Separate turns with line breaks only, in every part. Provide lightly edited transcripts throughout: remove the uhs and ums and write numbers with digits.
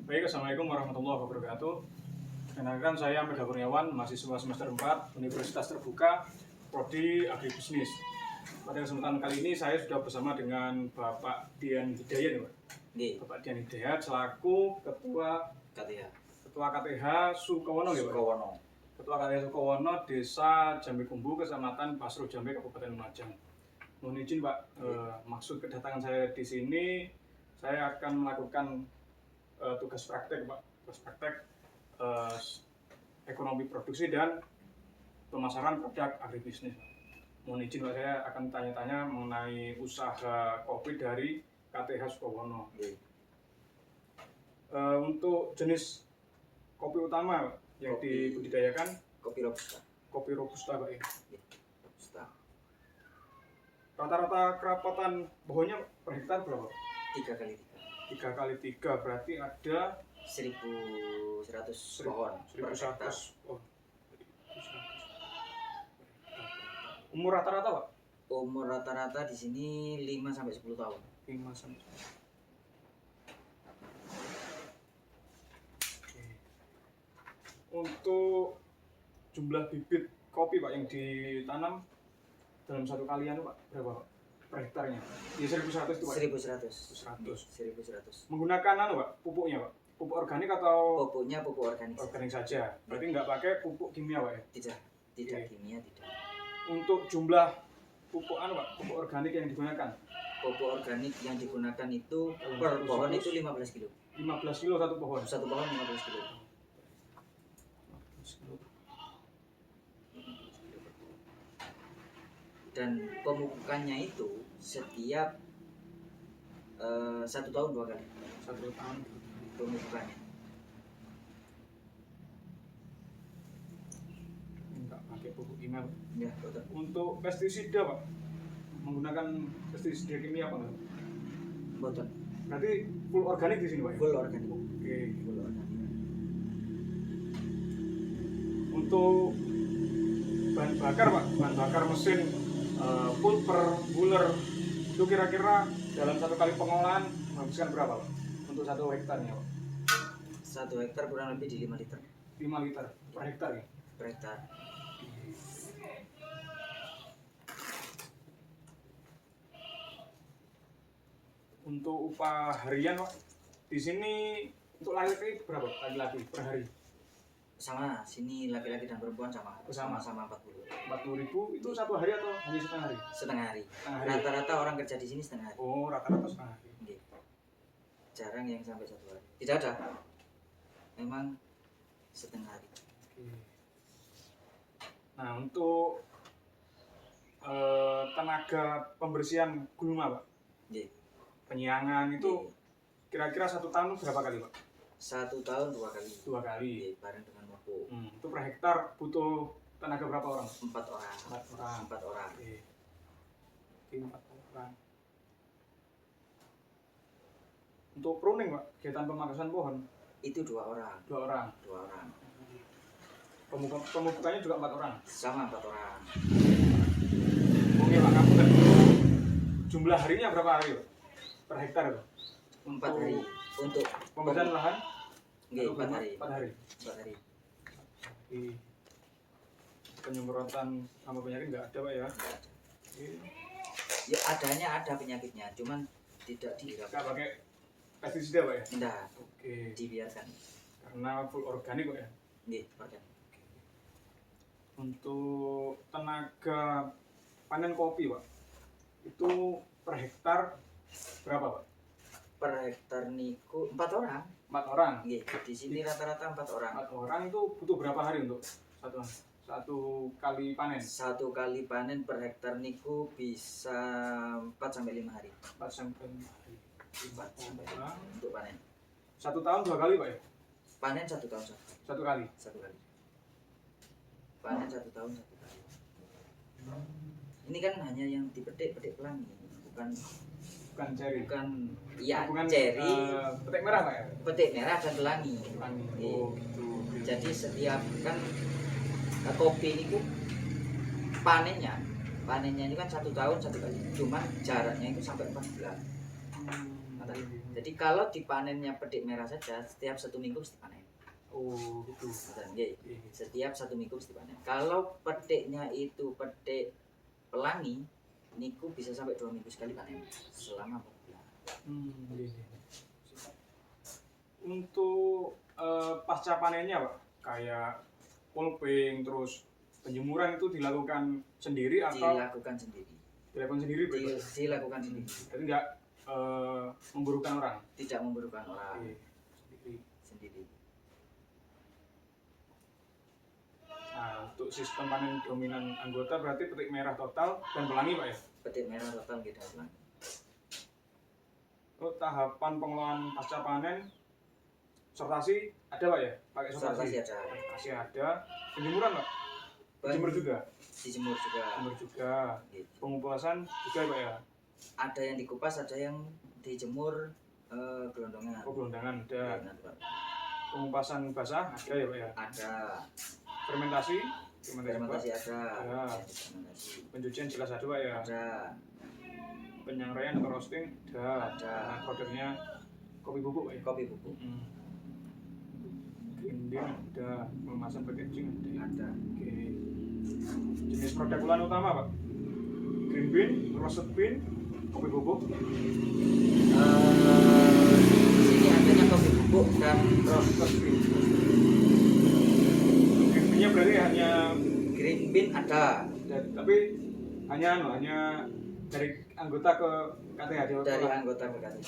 Baik, Assalamualaikum warahmatullahi wabarakatuh. Kenalkan, saya Mega Kurniawan, mahasiswa semester 4 Universitas Terbuka, Prodi Agribisnis. Pada kesempatan kali ini saya sudah bersama dengan Bapak Dian Hidayat, Pak. Bapak Dian Hidayat selaku Ketua KTH Sukowono, ya, Pak. Ketua KTH Sukowono, Desa Jambe Kumbu, Kecamatan Pasro Jambe, Kabupaten Lumajang. Mohon izin, Pak, maksud kedatangan saya di sini, saya akan melakukan tugas praktek, Pak, ekonomi produksi dan pemasaran produk agribisnis. Mohon izin, Pak, saya akan tanya-tanya mengenai usaha kopi dari KTH Sukowono. Untuk jenis kopi utama, Pak, yang dibudidayakan
kopi robusta.
Kopi robusta, Pak, ya.
Robusta.
Rata-rata kerapatan pohonnya per hektar berapa?
3x3.
3x3 berarti ada
1.100 pohon.
1.100. Oh. Umur rata-rata, Pak?
Umur rata-rata di sini 5 sampai 10 tahun.
5 sampai. Untuk jumlah bibit kopi, Pak, yang ditanam dalam satu kalian, Pak, berapa, Pak? Per hektarnya? Ya 1.100 itu, Pak.
1.100.
Menggunakan Pak, pupuknya, Pak? Pupuk organik atau
pupuknya pupuk organik
saja. Berarti nggak pakai pupuk kimia, Pak, ya?
Tidak kimia, tidak.
Untuk jumlah pupuk Pak, pupuk organik yang digunakan?
Pupuk organik yang digunakan itu per pohon itu 15 kilo.
15 kilo satu pohon?
Satu pohon 15 kilo. Dan pemupukannya itu setiap 1 tahun 2 kali.
1 tahun
pemupukannya.
Enggak pakai pupuk kimia, Pak.
Ya, betul.
Untuk pestisida, Pak, menggunakan pestisida kimia apa enggak?
Betul.
Berarti full organik di sini, Pak, ya?
Full organik.
Oke.
Full organik.
Untuk bahan bakar, Pak, bahan bakar mesin pulper, buller, itu kira-kira dalam satu kali pengolahan menghabiskan berapa, Pak? Untuk 1 hektarnya, Pak?
1 hektar kurang lebih di 5 liter.
5 liter per hektar, ya?
Per hektar.
Untuk upah harian, Pak, di sini untuk laki-laki berapa, laki-laki per hari?
Sama, sini laki-laki dan perempuan sama. Sama
40.000 itu satu hari atau hanya setengah hari?
Setengah hari.
Setengah hari.
Rata-rata orang kerja di sini setengah hari.
Oh, rata-rata setengah hari.
Jarang yang sampai 1 hari. Tidak ada. Memang setengah hari.
Nah, untuk tenaga pembersihan gulma, Pak, penyiangan itu kira-kira 1 tahun berapa kali, Pak?
1 tahun 2 kali.
2 kali.
Bareng dengan mopuk.
Itu per hektar butuh tenaga berapa orang?
4 orang. 4 orang.
Oke. 4 orang. Untuk pruning, Pak, kegiatan pemangkasan pohon
itu 2 orang.
2 orang. Pemupukannya juga 4 orang.
Sama 4 orang.
Oke, Pak, kamu kan jumlah harinya berapa hari, Pak? Per hektar, Pak?
4 hari. Untuk
pembersihan lahan?
4 hari.
4 hari. Penyemprotan sama penyakit nggak ada, Pak, ya?
Ya ada penyakitnya, cuman tidak dihiraukan.
Nggak pakai pestisida, Pak, ya?
Tidak.
Oke.
Dibiarkan.
Karena full organik, Pak, ya?
Organik.
Untuk tenaga panen kopi, Pak, itu per hektar berapa, Pak?
Per hektar niku 4 orang.
4 orang.
Di sini rata-rata 4 orang.
4 orang itu butuh berapa hari untuk satu kali panen?
1 kali panen per hektar niku bisa 4 sampai 5 hari.
4 sampai 5 hari.
4 sampai 5 untuk panen.
1 tahun 2 kali, Pak, ya?
Panen 1 tahun
1 kali.
1 kali. Panen 1 tahun 1 kali. Ini kan hanya yang dipetik pelangi, bukan
cherry.
Cherry.
Petik merah, Pak, ya?
Petik merah dan pelangi.
Oh, gitu.
Jadi setiap kan kopi ini panennya ini kan 1 tahun 1 kali. Cuman jaraknya itu sampai 4 bulan. matang. Jadi kalau dipanennya petik merah saja, setiap 1 minggu mesti panen.
Oh gitu.
Setiap 1 minggu mesti panen. Kalau petiknya itu petik pelangi, niku bisa sampai 2 minggu sekali panen selama 4 bulan.
Untuk pasca panennya Pak, kayak pulping terus penjemuran itu dilakukan sendiri atau
Dilakukan sendiri.
dilakukan sendiri berarti?
Dilakukan sendiri.
Jadi nggak memburukan orang.
Tidak memburukan orang.
Sendiri.
Sendiri.
Nah, untuk sistem panen dominan anggota berarti petik merah total dan pelangi Pak ya?
Petik merah total kita pelangi.
Untuk tahapan pengelolaan pasca panen, sortasi ada Pak ya? Pakai sortasi? Sortasi ada. Penjemuran Pak? Dijemur juga?
Dijemur juga.
Dijemur juga.
Gitu.
Pengupasan juga Pak ya?
Ada yang dikupas, ada yang dijemur gelondongan.
Oh gelondongan ada.
Ya,
Pengupasan basah ada ya Pak ya?
ada.
Fermentasi?
Fermentasi ada.
Ada.
Fermentasi.
Pencucian jelas ada Pak ya?
Ada.
Penyangraian atau roasting ada.
Ada.
Nah, produknya kopi bubuk Pak ya?
Kopi bubuk.
Green bean ada. Pengemasan packaging
Ada.
Oke. Jenis produk olahan utama Pak? Green bean, roasted bean, kopi bubuk.
Di sini adanya kopi bubuk dan roasted bean.
Green bean-nya berarti hanya
Green bean ada.
tapi hanya dari anggota ke KTH
Dari anggota ke KTH.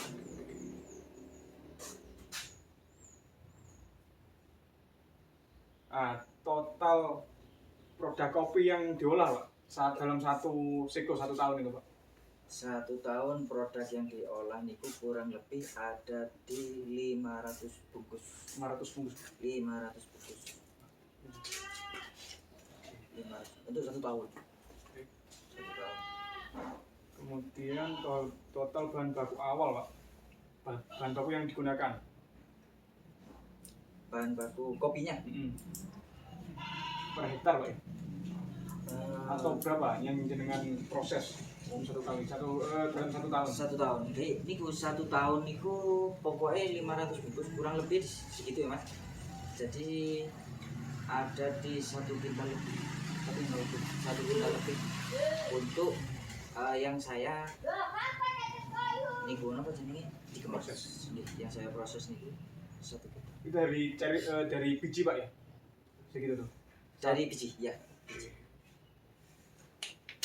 Total produk kopi yang diolah Pak dalam satu siklus 1 tahun itu Pak?
1 tahun produk yang diolah niku kurang lebih ada di 500 bungkus.
500 bungkus.
500 bungkus. 500 untuk 1 tahun. 1 tahun.
Kemudian total bahan baku awal Pak, bahan baku yang digunakan.
Bahan baku kopinya.
Per hektar Pak ya? Atau berapa yang dengan proses dalam 1 kali dalam 1 tahun?
1 tahun. Jadi niku 1 tahun niku pokoknya 500 bungkus kurang lebih segitu ya Mas. Jadi ada di 1 kintal lebih. 1 kintal lebih untuk yang saya niku apa jenenge
Proses.
yang saya proses niku 1 kintal.
Itu dari biji Pak ya? Segitu tuh.
Dari biji ya.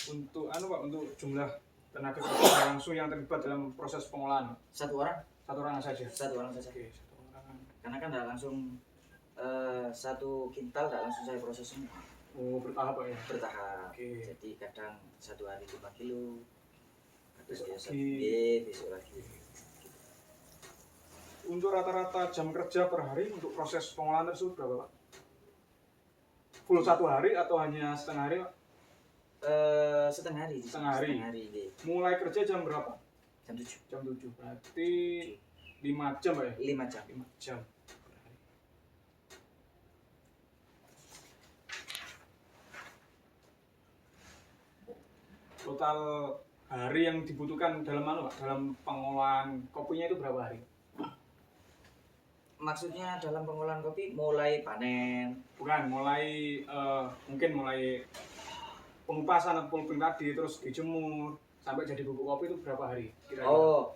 Untuk Pak, untuk jumlah tenaga kerja langsung yang terlibat dalam proses pengolahan
1 orang?
1 orang saja.
1 orang saja.
Oke, 1 orang.
Karena kan tidak langsung 1 kintal tidak langsung saya proses semua.
Oh, bertahap Pak ya?
Bertahap.
Oke.
Jadi kadang 1 hari 5 kilo, kadang
Besok
biasa
lagi.
besok lagi.
Untuk rata-rata jam kerja per hari untuk proses pengolahan tersebut berapa Pak? Full 1 hari atau hanya setengah hari Pak?
Setengah hari.
Setengah hari.
Nggih.
Mulai kerja jam berapa?
Jam 7.
Jam 7. Berarti 5 jam Pak ya?
5 jam.
5 jam. Total hari yang dibutuhkan dalam Pak? Dalam pengolahan kopinya itu berapa hari?
Maksudnya dalam pengolahan kopi mulai panen.
Bukan, mungkin mulai pengupasan atau pulping tadi terus dijemur sampai jadi bubuk kopi itu berapa hari kira-kira?
Oh.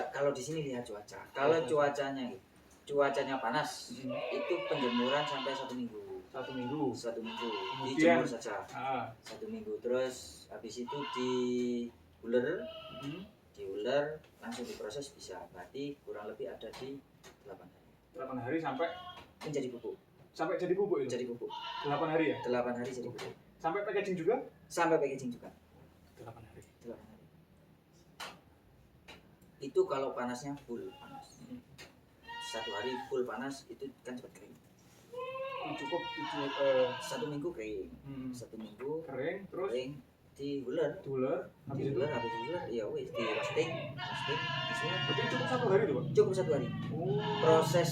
Kalau di sini lihat cuaca. Kalau cuacanya panas, itu penjemuran sampai 1 minggu.
1 minggu.
1 minggu.
Kemudian,
Dijemur saja. 1
ah,
minggu. Terus habis itu diuler langsung diproses bisa. Berarti kurang lebih ada di 8 hari.
8 hari sampai
Menjadi bubuk.
sampai jadi bubuk itu.
Jadi bubuk.
8 hari ya?
8 hari jadi bubuk.
Sampai packaging juga?
Sampai packaging juga.
8 hari.
8 hari. Itu kalau panasnya full panas. 1 hari full panas itu kan cepat kering.
Cukup
1 minggu kering. 1 minggu
kering terus
kering diuler.
diuler habis itu
Habis diuler ya wes di roasting disuap.
berarti cukup 1 hari itu Pak?
Cukup 1 hari.
Oh,
Proses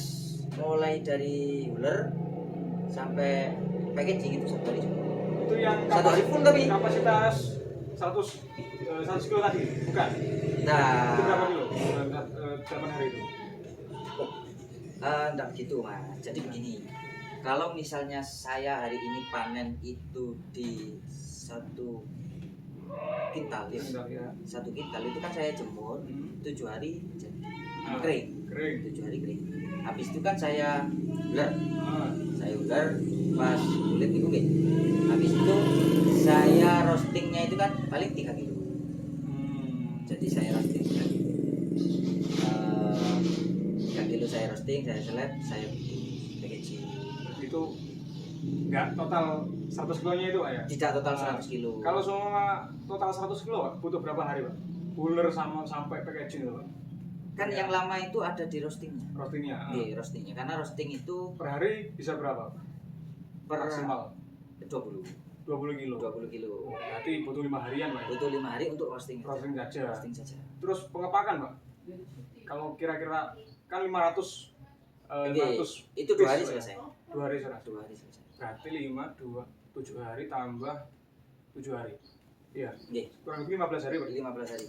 mulai dari uler sampai packaging itu 1 hari cukup.
itu yang
1 hari full tapi.
kapasitas 100 kilo tadi bukan?
Nah,
Itu berapa kilo? 8 hari itu.
Enggak begitu mas. Jadi begini, kalau misalnya saya hari ini panen itu di satu kintal ya,
Bentar, ya.
satu kintal itu kan saya jemur 7 hari jadi
Ah,
kering,
Kering.
7 hari kering. Habis itu kan saya ular,
Ah,
pas kulit itu gitu. Habis itu saya roastingnya itu kan paling 3 kilo. Jadi saya roasting 3 kilo. 3 kilo saya roasting, saya seleb, saya bikin packaging.
itu nggak total 100 kilonya itu Pak ya?
Tidak total 100 kilo.
Kalau semua total 100 kilo Pak, butuh berapa hari Pak? Buler sampai packaging itu Pak?
Kan yang lama itu ada di roastingnya.
Roastingnya.
Iya, roastingnya. Karena roasting itu
Per hari bisa berapa?
per
Maksimal
20
kilo.
20 kilo.
Oh, berarti butuh 5 harian Pak ya?
Butuh 5 hari untuk roasting.
Roasting saja.
Roasting saja.
Terus pengepakan Pak? Kalau kira-kira kan 500
Oke,
500
itu 2 hari
piece, Pak, ya?
selesai.
2 hari selesai.
2 hari selesai.
Berarti 7 hari tambah 7 hari. Iya,
Oke,
kurang lebih 15 hari Pak.
15 hari.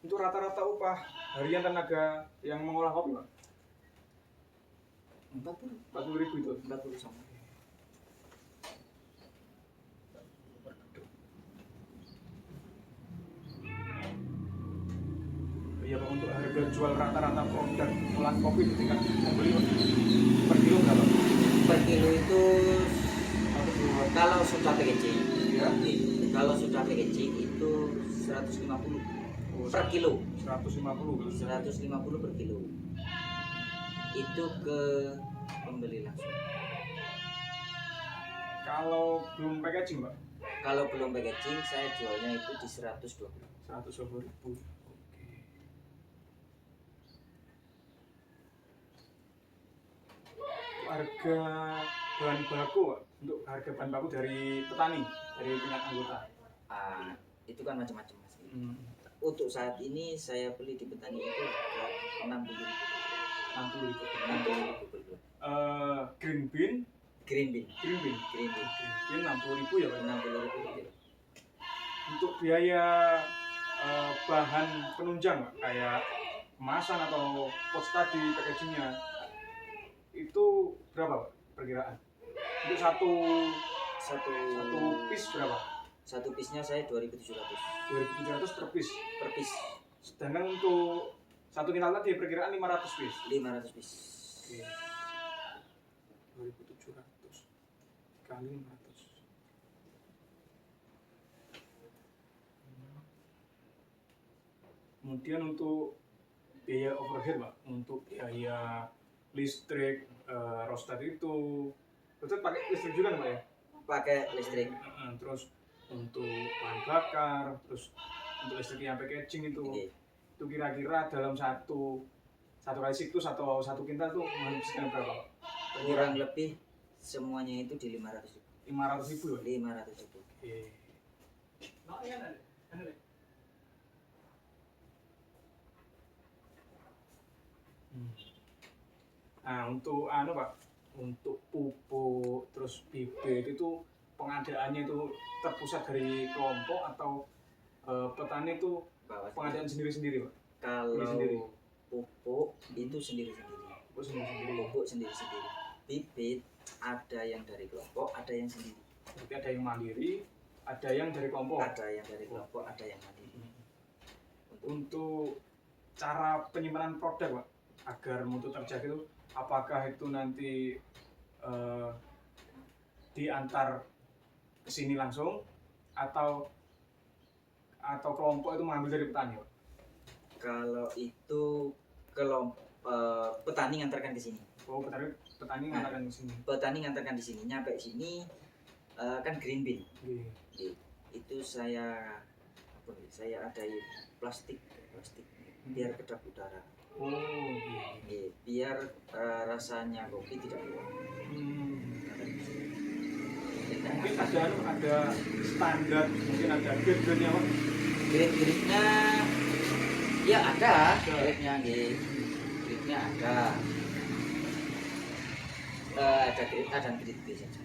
Untuk rata-rata upah harian tenaga yang mengolah kopi Pak?
40
40.000 itu.
40 sama.
Iya Pak, untuk harga jual rata-rata produk olahan kopi di tingkat pembeli Pak, per kilo berapa?
Per kilo itu kalau sudah packaging.
Ya,
Kalau sudah packaging itu 150 per kilo.
150.
150 per kilo. Itu ke pembeli langsung.
Kalau belum packaging Pak?
Kalau belum packaging saya jualnya itu di 120.
120.000. Oke. Harga bahan baku Pak, untuk harga bahan baku dari petani, dari tingkat anggota.
Itu kan macam-macam mas.
Hmm.
Untuk saat ini saya beli di petani itu harga 60.000.
60.000.
60.000 per kilo.
Green bean,
Green bean.
green bean,
Green bean.
green bean 60.000 ya Pak.
60.000 per kilo.
Untuk biaya bahan penunjang Pak, kayak kemasan atau post tadi packagingnya itu berapa Pak perkiraan? Untuk satu
Satu
piece berapa?
satu piece-nya saya 2.700
2.700 per piece.
per piece.
Sedangkan untuk satu kintal tadi perkiraan 500 piece.
500 piece.
Oke. 2.700 kali 500. Kemudian untuk biaya overhead Pak, untuk biaya listrik, roasted itu, roasted pakai listrik juga kan Pak ya?
Pakai listrik.
Terus untuk bahan bakar, terus untuk listrik yang packaging itu,
Oke.
itu kira-kira dalam satu kali siklus atau satu kintal tuh menghabiskan berapa Pak?
Kurang lebih semuanya itu di 500.000.
500.000 ya?
500.000.
Oke. Nah, untuk Pak, untuk pupuk terus bibit itu pengadaannya itu terpusat dari kelompok atau petani itu
Bawa
pengadaan sendiri-sendiri Pak?
kalau
sendiri.
pupuk itu sendiri-sendiri.
Oh, sendiri-sendiri.
Pupuk sendiri-sendiri. Bibit ada yang dari kelompok, ada yang sendiri.
Berarti ada yang mandiri, ada yang dari kelompok.
Ada yang dari kelompok, ada yang mandiri.
Untuk cara penyimpanan produk Pak, agar mutu terjaga itu, apakah itu nanti diantar ke sini langsung atau kelompok itu mengambil dari petani Pak?
Kalau itu petani ngantarkan ke sini.
Oh, petani ngantarkan ke sini.
Petani ngantarkan di sini, nyampe sini kan green bean.
Oke.
Itu saya adai plastik biar kedap udara.
Oh, oke.
Biar rasanya kopi tidak keluar.
Mungkin ada standar, mungkin ada grade-nya Pak?
Grade-nya ya ada,
Ada.
grade-nya grade-nya ada. Ada grade A dan grade B saja.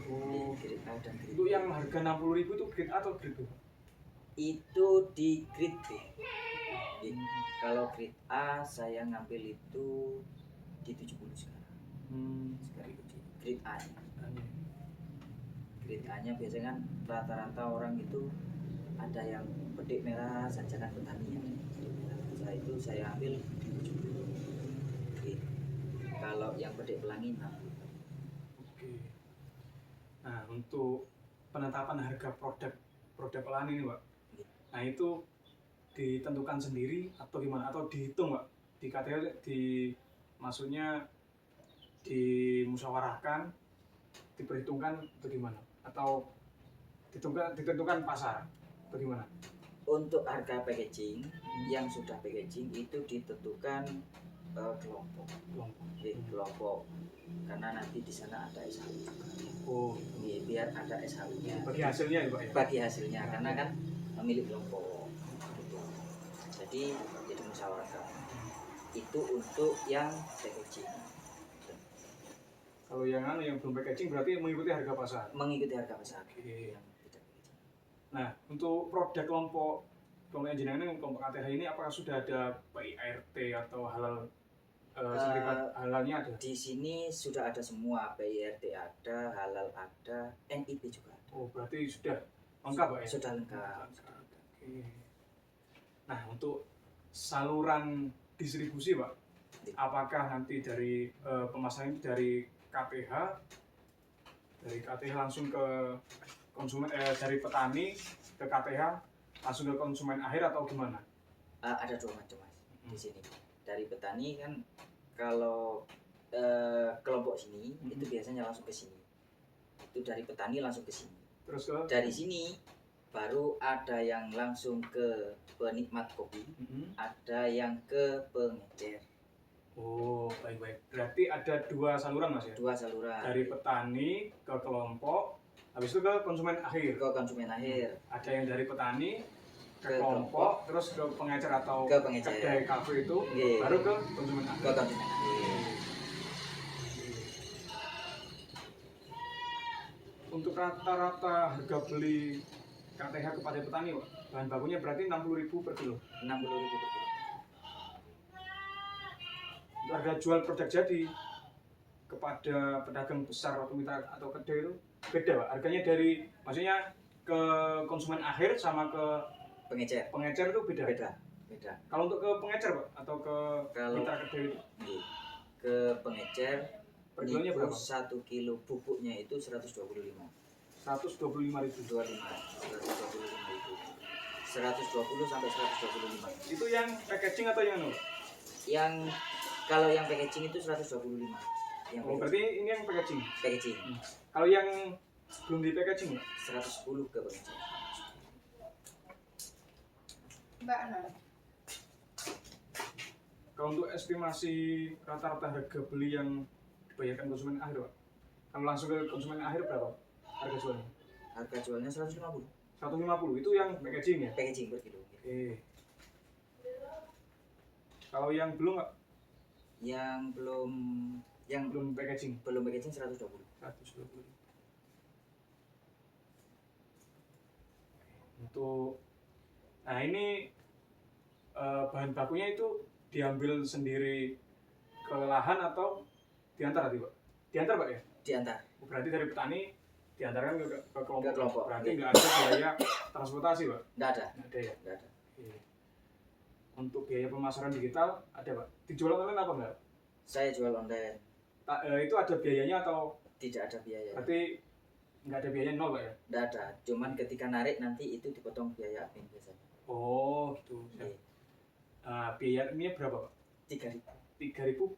Oh,
grade A dan grade
Untuk
B.
yang harga 60.000 itu grade A atau grade B?
Itu di grade B. Kalau grade A saya ngambil itu di 70 sekarang. Sekarang itu di grade A nya. Grade A nya biasanya kan rata-rata orang itu ada yang petik merah saja kan petani ya. Saya ambil 70. Gitu. Kalau yang petik pelangi 60.
Oke. Nah, untuk penetapan harga produk olahan ini, Pak. Nah, itu ditentukan sendiri atau gimana? Atau dihitung, Pak? Maksudnya dimusyawarahkan, diperhitungkan atau gimana? Atau ditentukan pasar atau gimana?
Untuk harga packaging yang sudah packaging itu ditentukan kelompok. Kelompok. Karena nanti di sana ada SHU juga.
Oh,
Biar ada SHU-nya.
bagi hasilnya ya, Pak ya?
Bagi hasilnya, karena kan milik kelompok. Gitu. Jadi musyawarah. Itu untuk yang packaging.
Kalau yang belum packaging berarti mengikuti harga pasar.
Mengikuti harga pasar.
Oke.
Yang tidak packaging.
Nah, untuk produk kelompok engineering kelompok KTH ini apakah sudah ada PIRT atau halal sertifikat halalnya ada?
Di sini sudah ada semua, PIRT ada, halal ada, NIP juga ada.
Oh, berarti sudah lengkap, Pak ya?
Sudah lengkap.
Oke. Nah, untuk saluran distribusi, Pak, apakah nanti dari pemasaran dari KTH langsung ke konsumen, dari petani ke KTH langsung ke konsumen akhir atau gimana?
Ada dua macam, Mas, di sini. Dari petani kan kalau kelompok sini itu biasanya langsung ke sini. Itu dari petani langsung ke sini.
Terus ke
dari sini baru ada yang langsung ke penikmat kopi, ada yang ke pengecer.
Oh, baik-baik. Berarti ada dua saluran, Mas ya?
Dua saluran.
Dari petani ke kelompok, habis itu ke konsumen akhir.
Ke konsumen akhir.
Ada yang dari petani ke kelompok, terus ke pengecer atau
ke pengecer.
Kedai kafe itu, baru ke konsumen akhir.
Ke konsumen akhir.
Untuk rata-rata harga beli KTH kepada petani, Pak, bahan bakunya berarti 60.000 per kilo.
60.000 per kilo.
Untuk harga jual produk jadi kepada pedagang besar atau mitra atau kedai itu beda, Pak. Harganya maksudnya ke konsumen akhir sama ke pengecer itu beda.
Beda.
Kalau untuk ke pengecer, Pak, atau ke mitra kedai itu?
Ke pengecer
per kilonya berapa?
1 kilo bubuknya itu 125.000.
125.000.
120 sampai 125.
Itu yang packaging atau yang
Kalau yang packaging itu 125.
Berarti ini yang packaging. Kalau yang belum di packaging,
110 ke pengecer.
Mbak Ana.
Kalau untuk estimasi rata-rata harga beli yang dibayarkan konsumen akhir, Pak, kalau langsung ke konsumen akhir berapa harga jualnya?
Harga jualnya 150.
150 itu yang packaging ya?
Packaging per kilo.
Oke. Kalau yang belum, Pak?
Yang
belum packaging.
Belum packaging 120.
120. Untuk ini bahan bakunya itu diambil sendiri ke lahan atau diantar tadi, Pak? Diantar, Pak ya?
Diantar.
Berarti dari petani diantarkan ke kelompok.
Ke kelompok.
Berarti nggak ada biaya transportasi, Pak?
Nggak ada.
Nggak ada ya?
Nggak ada.
Oke. Untuk biaya pemasaran digital ada, Pak? Dijual online apa enggak?
Saya jual online.
Itu ada biayanya atau?
Tidak ada biaya.
Berarti nggak ada biayanya, nol, Pak ya?
Nggak ada. Cuman ketika narik nanti itu dipotong biaya admin biasanya.
Oh, gitu.
Iya.
Biaya ini berapa, Pak?
3.000.
3.000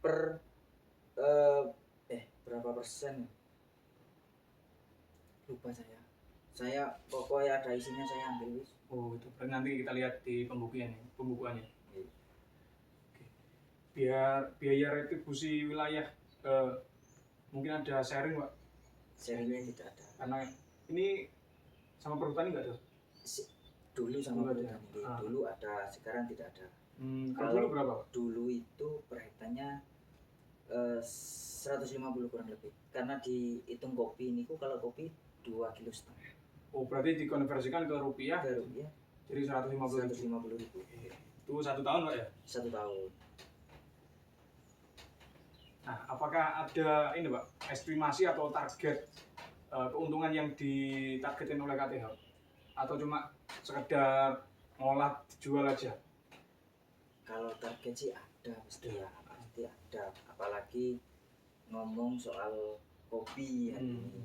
per
berapa persen? Lupa saya. Saya pokoknya ada isinya saya ambil wis.
Oh, itu. Nanti kita lihat di pembukuannya.
Iya.
Oke. Biaya retribusi wilayah mungkin ada sharing, Pak?
Sharingnya tidak ada.
Karena ini sama perhutani nggak ada?
Dulu sama
Dulu ada.
petani. Dulu ada, sekarang tidak ada.
Kalau dulu berapa, Pak?
Dulu itu per hektarnya 150 kurang lebih. Karena dihitung kopi ini kalau kopi 2,5 kg.
Oh, berarti dikonversikan ke rupiah
Ke rupiah
jadi 150.000.
150.000
Itu 1 tahun Pak ya?
1 tahun.
Nah, apakah ada ini Pak, estimasi atau target keuntungan yang ditargetin oleh KTH? Atau cuma sekedar ngolah dijual aja?
Kalau target sih ada pasti ya, pasti ada. Apalagi ngomong soal kopi hari ini.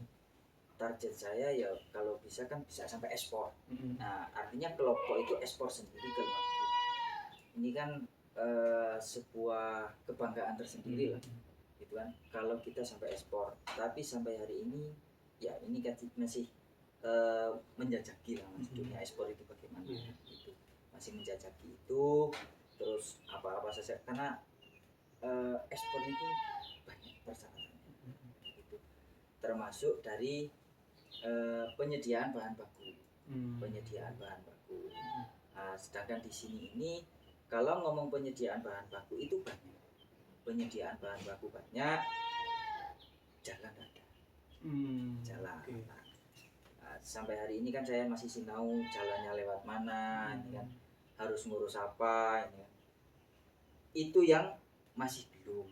Target saya ya kalau bisa kan bisa sampai ekspor. Nah, artinya kelompok itu ekspor sendiri ke luar negeri. Ini kan sebuah kebanggaan tersendiri lah, gitu kan. Kalau kita sampai ekspor, tapi sampai hari ini ya ini kan masih menjajaki lah mas dunia ekspor itu bagaimana, gitu. Masih menjajaki itu, terus apa-apa saja karena ekspor itu banyak persyaratannya, gitu. Termasuk dari penyediaan bahan baku, penyediaan bahan baku. Nah, sedangkan di sini ini kalau ngomong penyediaan bahan baku itu banyak, penyediaan bahan baku banyak, jalan ada, jalan. Nah, sampai hari ini kan saya masih sinau jalannya lewat mana, ini kan harus ngurus apa, ini kan. Itu yang masih belum.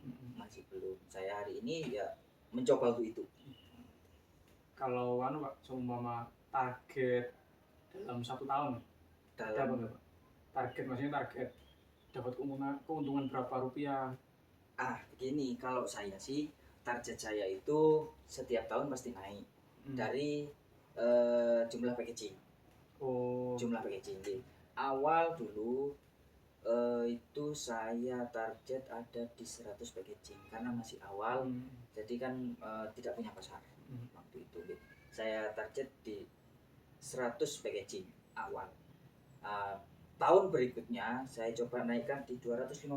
Saya hari ini ya mencoba untuk itu.
Kalau Pak, seumpama target dalam 1 tahun, ada apa Pak? Target maksudnya target dapat keuntungan berapa rupiah?
Begini, kalau saya sih target saya itu setiap tahun pasti naik dari jumlah packaging. Jumlah packaging. Awal dulu itu saya target ada di 100 packaging karena masih awal, jadi kan tidak punya pasar waktu itu. Saya target di 100 packaging awal. Tahun berikutnya saya coba naikkan di 250,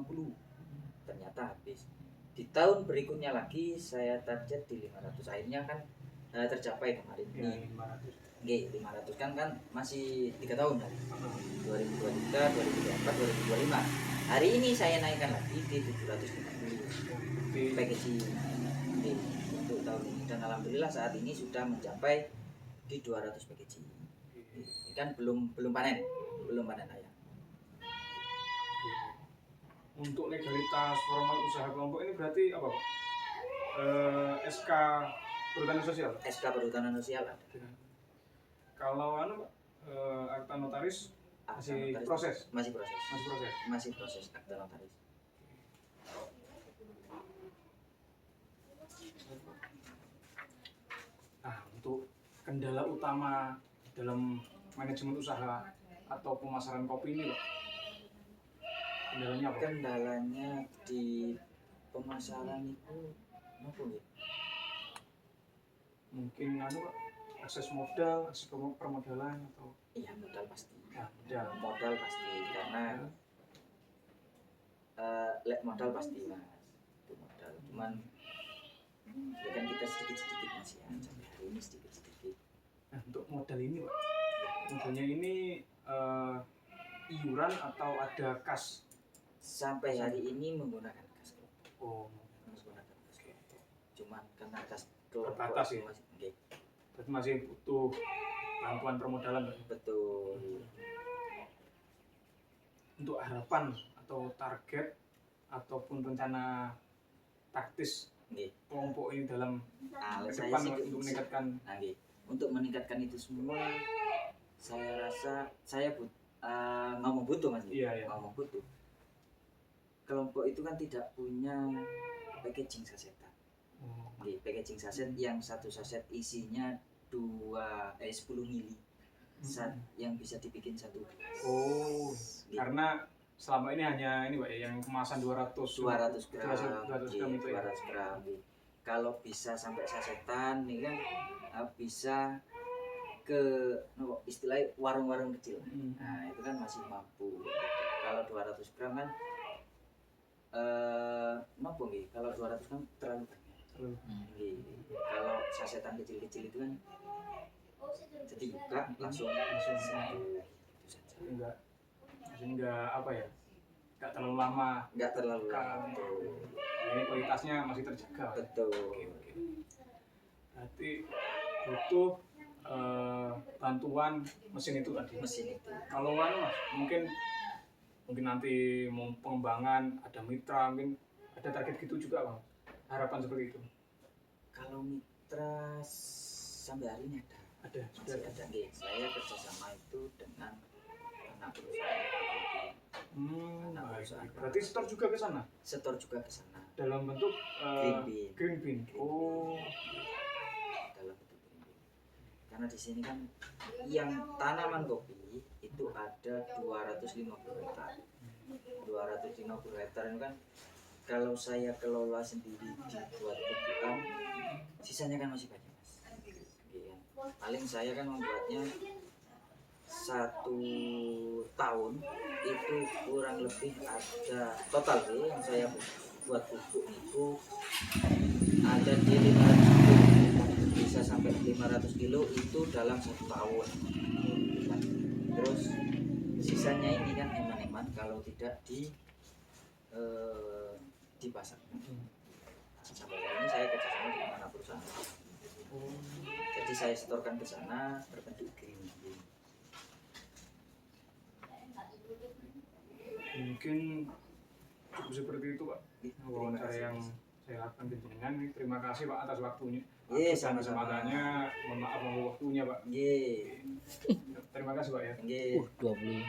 ternyata habis. Di tahun berikutnya lagi saya target di 500, akhirnya kan tercapai kemarin ini. 500 kan masih 3 tahun kan, 2023, 2024, 2025. Hari ini saya naikkan lagi di 750 packaging untuk tahun ini, dan alhamdulillah saat ini sudah mencapai di 200 packaging. Ini kan belum panen ayam.
Untuk legalitas formal usaha kelompok ini berarti apa Pak? SK Perhutanan Sosial?
SK Perhutanan Sosial ada.
Kalau Pak, akta notaris masih proses?
Masih proses akta notaris.
Nah, untuk kendala utama dalam manajemen usaha atau pemasaran kopi ini Pak, kendalanya apa?
Kendalanya di pemasaran itu apa ya?
Mungkin Pak, akses modal, akses permodalan atau?
Iya, modal pasti.
Modal
pasti karena modal pasti mas, itu modal. Cuman ya kan kita sedikit mas ya, sampai hari ini sedikit.
Nah, untuk modal ini Pak, modalnya ini iuran atau ada kas?
Sampai hari ini menggunakan kas.
Menggunakan kas.
Cuman karena kas
terbatas ya. Berarti masih butuh bantuan permodalan Pak.
Betul.
Untuk harapan atau target ataupun rencana taktis kelompok ini dalam ke depan untuk meningkatkan.
Untuk meningkatkan itu semua, saya rasa saya ngomong butuh mas. Ngomong butuh. Kelompok itu kan tidak punya packaging sasetan. Packaging saset yang satu saset isinya 10 mili, yang bisa dibikin 1 gelas.
Karena selama ini hanya ini Pak ya, yang kemasan 200 gram itu ya.
200 gram. Kalau bisa sampai sasetan nih kan bisa ke istilahnya warung-warung kecil. Nah, itu kan masih mampu. Kalau 200 gram kan mampu nggih. Kalau 200 gram terlalu banyak. Kalau sasetan kecil-kecil itu kan jadi buka langsung satu, itu saja.
Enggak apa ya, nggak terlalu lama.
nggak terlalu
Kan.
lama.
Ini kualitasnya masih terjaga. Pak.
Betul.
Oke. Berarti butuh bantuan mesin itu tadi.
Mesin itu.
Kalau anu Mas, mungkin nanti mau pengembangan ada mitra, mungkin ada target gitu juga Bang. Harapan seperti itu.
Kalau mitra sampai hari ini
Ada, sudah
masih
ada.
ada. Nggih, saya kerjasama itu dengan anak perusahaan. Anak
Baik.
perusahaan.
Berarti store juga ke sana
Setor juga ke sana.
dalam bentuk
Green bean.
green bean. Oh,
Dalam bentuk green bean. Karena di sini kan yang tanaman kopi itu ada 250 hektar. 250 hektar itu kan kalau saya kelola sendiri dibuat pupukan, sisanya kan masih banyak mas. Iya. Paling saya kan membuatnya 1 tahun itu kurang lebih ada total sih yang saya buat pupuk itu ada di 500 kilo, bisa sampai 500 kilo itu dalam 1 tahun. Terus sisanya ini kan eman-eman kalau tidak dipasang. Sampai hari ini saya kerjasama dengan anak perusahaan. Jadi saya setorkan ke sana berbentuk green bean.
mungkin cukup seperti itu Pak. Wawancara yang saya lakukan ke jenengan. Terima kasih Pak atas waktunya.
Iya,
Dan
sama-sama.
kesempatannya, mohon maaf waktunya Pak.
Nggih.
Terima kasih Pak ya.
Nggih.
25